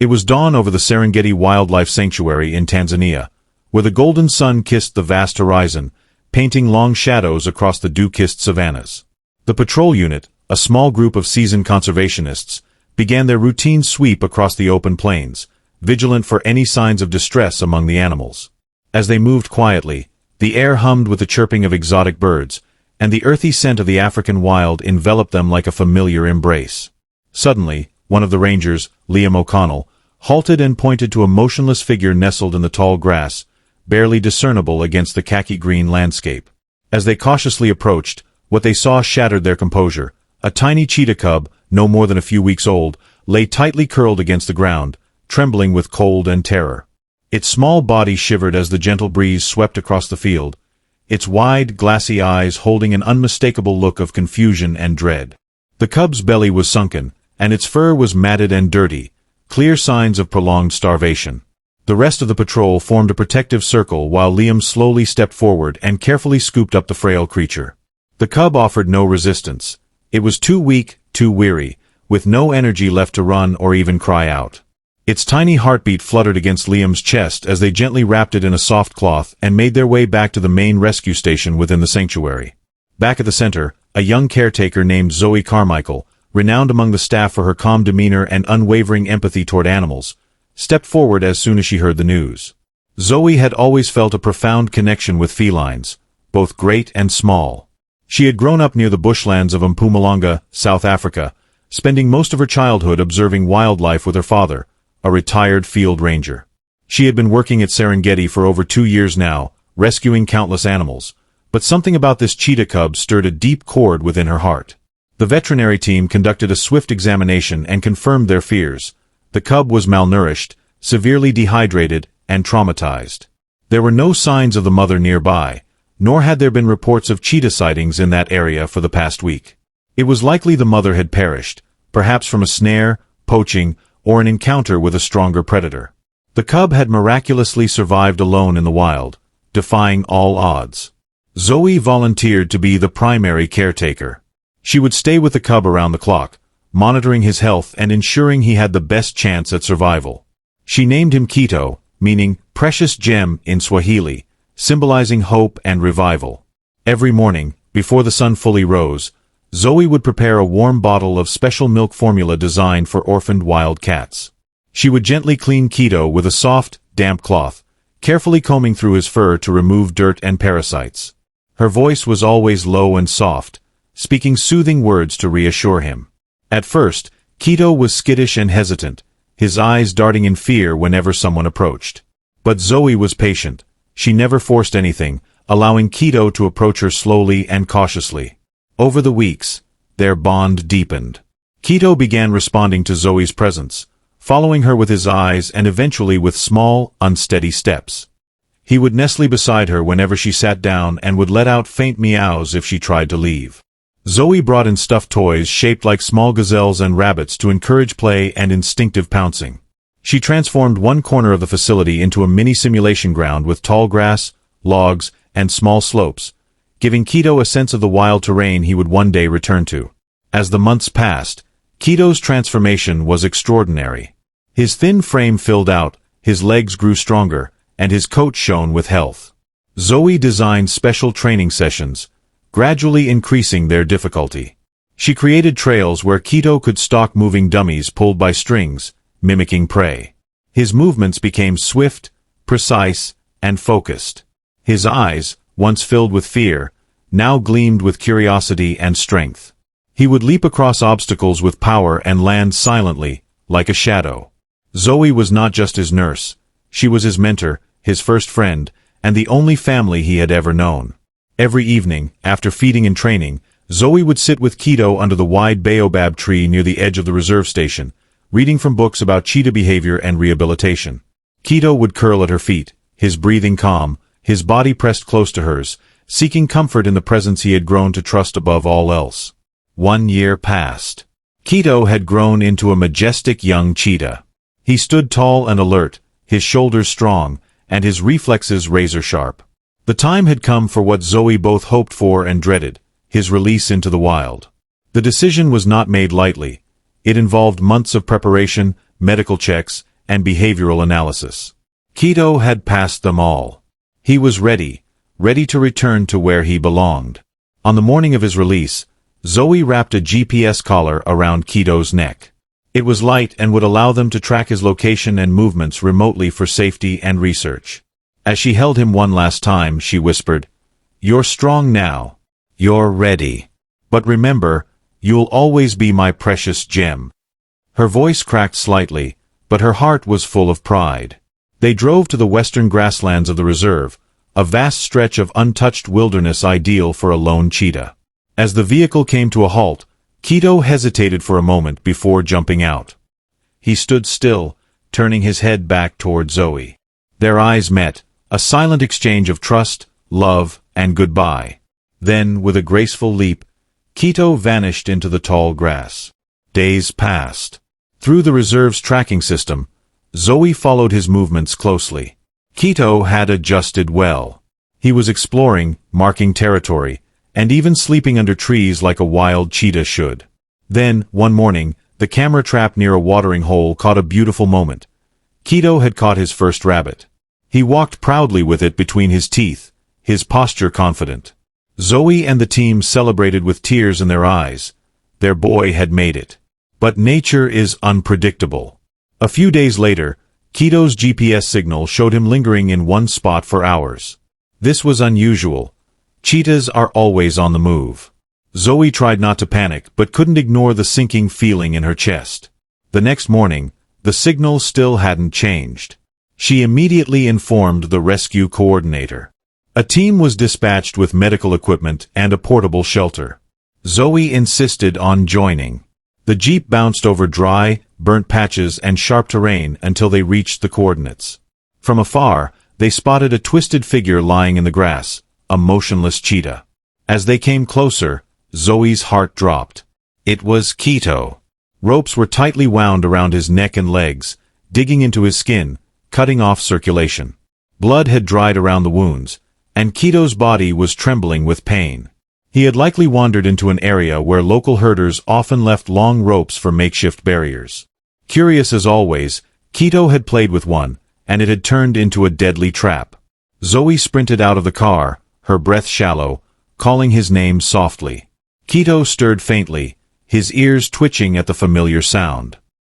It was dawn over the Serengeti Wildlife Sanctuary in Tanzania, where the golden sun kissed the vast horizon, painting long shadows across the dew-kissed savannas. The patrol unit, a small group of seasoned conservationists, began their routine sweep across the open plains, vigilant for any signs of distress among the animals. As they moved quietly, the air hummed with the chirping of exotic birds, and the earthy scent of the African wild enveloped them like a familiar embrace. Suddenly, one of the rangers, Liam O'Connell, halted and pointed to a motionless figure nestled in the tall grass, barely discernible against the khaki-green landscape. As they cautiously approached, what they saw shattered their composure. A tiny cheetah cub, no more than a few weeks old, lay tightly curled against the ground, trembling with cold and terror. Its small body shivered as the gentle breeze swept across the field, its wide, glassy eyes holding an unmistakable look of confusion and dread. The cub's belly was sunken, and its fur was matted and dirty, clear signs of prolonged starvation. The rest of the patrol formed a protective circle while Liam slowly stepped forward and carefully scooped up the frail creature. The cub offered no resistance. It was too weak, too weary, with no energy left to run or even cry out. Its tiny heartbeat fluttered against Liam's chest as they gently wrapped it in a soft cloth and made their way back to the main rescue station within the sanctuary. Back at the center, a young caretaker named Zoe Carmichael, renowned among the staff for her calm demeanor and unwavering empathy toward animals, stepped forward as soon as she heard the news. Zoe had always felt a profound connection with felines, both great and small. She had grown up near the bushlands of Mpumalanga, South Africa, spending most of her childhood observing wildlife with her father, a retired field ranger. She had been working at Serengeti for over 2 years now, rescuing countless animals, but something about this cheetah cub stirred a deep chord within her heart. The veterinary team conducted a swift examination and confirmed their fears. The cub was malnourished, severely dehydrated, and traumatized. There were no signs of the mother nearby, nor had there been reports of cheetah sightings in that area for the past week. It was likely the mother had perished, perhaps from a snare, poaching, or an encounter with a stronger predator. The cub had miraculously survived alone in the wild, defying all odds. Zoe volunteered to be the primary caretaker. She would stay with the cub around the clock, monitoring his health and ensuring he had the best chance at survival. She named him Kito, meaning precious gem in Swahili, symbolizing hope and revival. Every morning, before the sun fully rose, Zoe would prepare a warm bottle of special milk formula designed for orphaned wild cats. She would gently clean Kito with a soft, damp cloth, carefully combing through his fur to remove dirt and parasites. Her voice was always low and soft, speaking soothing words to reassure him. At first, Kito was skittish and hesitant, his eyes darting in fear whenever someone approached. But Zoe was patient. She never forced anything, allowing Kito to approach her slowly and cautiously. Over the weeks, their bond deepened. Kito began responding to Zoe's presence, following her with his eyes and eventually with small, unsteady steps. He would nestle beside her whenever she sat down and would let out faint meows if she tried to leave. Zoe brought in stuffed toys shaped like small gazelles and rabbits to encourage play and instinctive pouncing. She transformed one corner of the facility into a mini simulation ground with tall grass, logs, and small slopes, giving Kito a sense of the wild terrain he would one day return to. As the months passed, Kito's transformation was extraordinary. His thin frame filled out, his legs grew stronger, and his coat shone with health. Zoe designed special training sessions, gradually increasing their difficulty. She created trails where Kito could stalk moving dummies pulled by strings, mimicking prey. His movements became swift, precise, and focused. His eyes, once filled with fear, now gleamed with curiosity and strength. He would leap across obstacles with power and land silently, like a shadow. Zoe was not just his nurse. She was his mentor, his first friend, and the only family he had ever known. Every evening, after feeding and training, Zoe would sit with Kito under the wide baobab tree near the edge of the reserve station, reading from books about cheetah behavior and rehabilitation. Kito would curl at her feet, his breathing calm, his body pressed close to hers, seeking comfort in the presence he had grown to trust above all else. 1 year passed. Kito had grown into a majestic young cheetah. He stood tall and alert, his shoulders strong, and his reflexes razor-sharp. The time had come for what Zoe both hoped for and dreaded, his release into the wild. The decision was not made lightly. It involved months of preparation, medical checks, and behavioral analysis. Kito had passed them all. He was ready to return to where he belonged. On the morning of his release, Zoe wrapped a GPS collar around Kito's neck. It was light and would allow them to track his location and movements remotely for safety and research. As she held him one last time, she whispered, "You're strong now. You're ready. But remember, you'll always be my precious gem." Her voice cracked slightly, but her heart was full of pride. They drove to the western grasslands of the reserve, a vast stretch of untouched wilderness ideal for a lone cheetah. As the vehicle came to a halt, Kito hesitated for a moment before jumping out. He stood still, turning his head back toward Zoe. Their eyes met, a silent exchange of trust, love, and goodbye. Then, with a graceful leap, Kito vanished into the tall grass. Days passed. Through the reserve's tracking system, Zoe followed his movements closely. Kito had adjusted well. He was exploring, marking territory, and even sleeping under trees like a wild cheetah should. Then, one morning, the camera trap near a watering hole caught a beautiful moment. Kito had caught his first rabbit. He walked proudly with it between his teeth, his posture confident. Zoe and the team celebrated with tears in their eyes. Their boy had made it. But nature is unpredictable. A few days later, Kito's GPS signal showed him lingering in one spot for hours. This was unusual. Cheetahs are always on the move. Zoe tried not to panic, but couldn't ignore the sinking feeling in her chest. The next morning, the signal still hadn't changed. She immediately informed the rescue coordinator. A team was dispatched with medical equipment and a portable shelter. Zoe insisted on joining. The jeep bounced over dry, burnt patches and sharp terrain until they reached the coordinates. From afar, they spotted a twisted figure lying in the grass, a motionless cheetah. As they came closer, Zoe's heart dropped. It was Kito. Ropes were tightly wound around his neck and legs, digging into his skin, cutting off circulation. Blood had dried around the wounds, and Kito's body was trembling with pain. He had likely wandered into an area where local herders often left long ropes for makeshift barriers. Curious as always, Kito had played with one, and it had turned into a deadly trap. Zoe sprinted out of the car, her breath shallow, calling his name softly. Kito stirred faintly, his ears twitching at the familiar sound.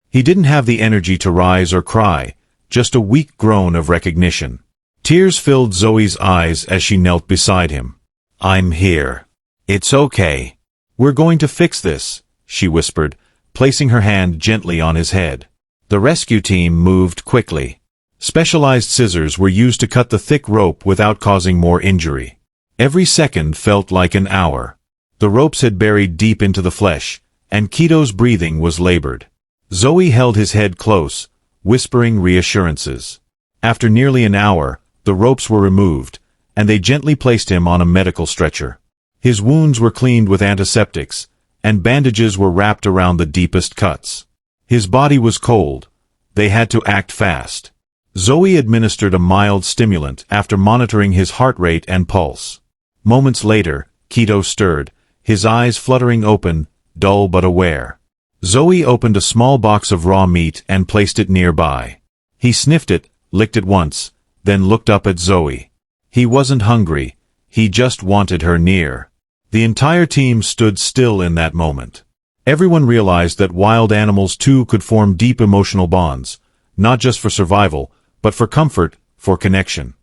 He didn't have the energy to rise or cry, just a weak groan of recognition. Tears filled Zoe's eyes as she knelt beside him. "I'm here. It's okay. We're going to fix this," she whispered, placing her hand gently on his head. The rescue team moved quickly. Specialized scissors were used to cut the thick rope without causing more injury. Every second felt like an hour. The ropes had buried deep into the flesh, and Kito's breathing was labored. Zoe held his head close, whispering reassurances. After nearly an hour, the ropes were removed, and they gently placed him on a medical stretcher. His wounds were cleaned with antiseptics, and bandages were wrapped around the deepest cuts. His body was cold. They had to act fast. Zoe administered a mild stimulant after monitoring his heart rate and pulse. Moments later, Kito stirred, his eyes fluttering open, dull but aware. Zoe opened a small box of raw meat and placed it nearby. He sniffed it, licked it once, then looked up at Zoe. He wasn't hungry, he just wanted her near. The entire team stood still in that moment. Everyone realized that wild animals too could form deep emotional bonds, not just for survival, but for comfort, for connection.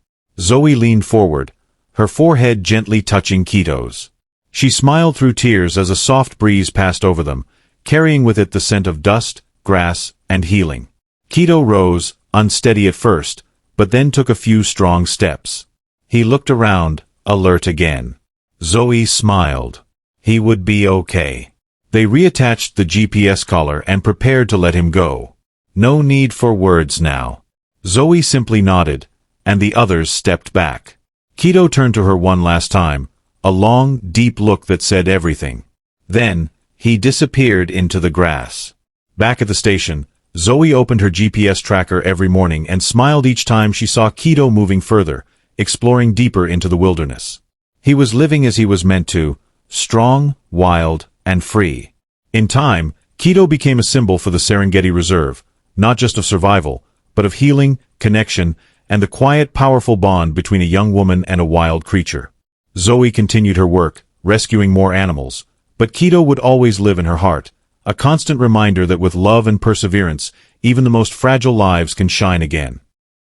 Zoe leaned forward, her forehead gently touching Kito's. She smiled through tears as a soft breeze passed over them, carrying with it the scent of dust, grass, and healing. Kito rose, unsteady at first, but then took a few strong steps. He looked around, alert again. Zoe smiled. He would be okay. They reattached the GPS collar and prepared to let him go. No need for words now. Zoe simply nodded, and the others stepped back. Kito turned to her one last time, a long, deep look that said everything. Then, he disappeared into the grass. Back at the station, Zoe opened her GPS tracker every morning and smiled each time she saw Kito moving further, exploring deeper into the wilderness. He was living as he was meant to, strong, wild, and free. In time, Kito became a symbol for the Serengeti Reserve, not just of survival, but of healing, connection, and the quiet, powerful bond between a young woman and a wild creature. Zoe continued her work, rescuing more animals, but Kito would always live in her heart, a constant reminder that with love and perseverance, even the most fragile lives can shine again.